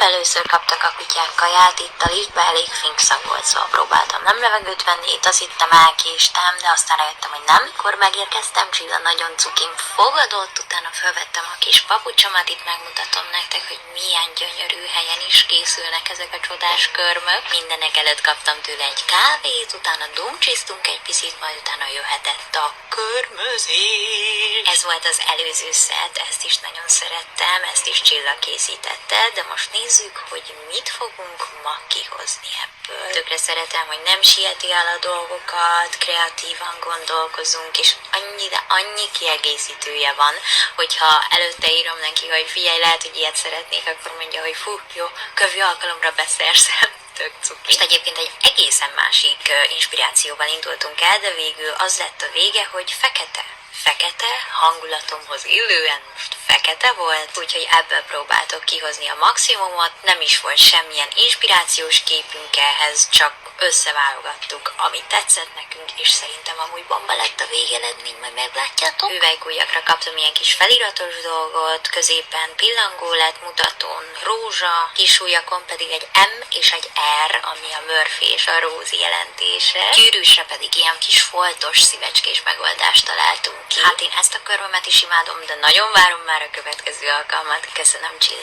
először kaptak a kutyák kaját, itt a liftben elég finkszag volt, szóval próbáltam nem levegőt venni, itt azt hittem elkéstem, de aztán rájöttem, hogy nem. Mikor megérkeztem, Csilla nagyon cukim fogadott, utána felvettem a kis papucsomat, itt megmutatom nektek, hogy milyen gyönyörű helyen is készülnek ezek a csodás körmök. Mindenek előtt kaptam tőle egy kávét, utána dumcsisztunk egy picit, majd utána jöhetett a körmözés. Ez volt az előző szett, ezt is nagyon szerettem, ezt is Csilla készítette, de most nézzük, hogy mit fogunk ma kihozni ebből. Tökre szeretem, hogy nem sieti el a dolgokat, kreatívan gondolkozunk, és annyi kiegészítője van, hogyha előtte írom neki, hogy figyelj, lehet, hogy ilyet szeretnék, akkor mondja, hogy fú, jó, kövő alkalomra beszerzem. Tök cuki. És egyébként egy egészen másik inspirációval indultunk el, de végül az lett a vége, hogy fekete, hangulatomhoz illően most fekete volt, úgyhogy ebből próbáltok kihozni a maximumot, nem is volt semmilyen inspirációs képünk ehhez, csak összeválogattuk, ami tetszett nekünk, és szerintem amúgy bomba lett a végeredmény, majd meglátjátok. Hüvelykujjakra kaptam ilyen kis feliratos dolgot, középen pillangó lett, mutatón rózsa, kisujjakon pedig egy M és egy R, ami a Murphy és a Rosie jelentése. Gyűrűsre pedig ilyen kis foltos szívecskés megoldást találtunk ki. Hát én ezt a körmömet is imádom, de nagyon várom már a következő alkalmat. Köszönöm, Csilla!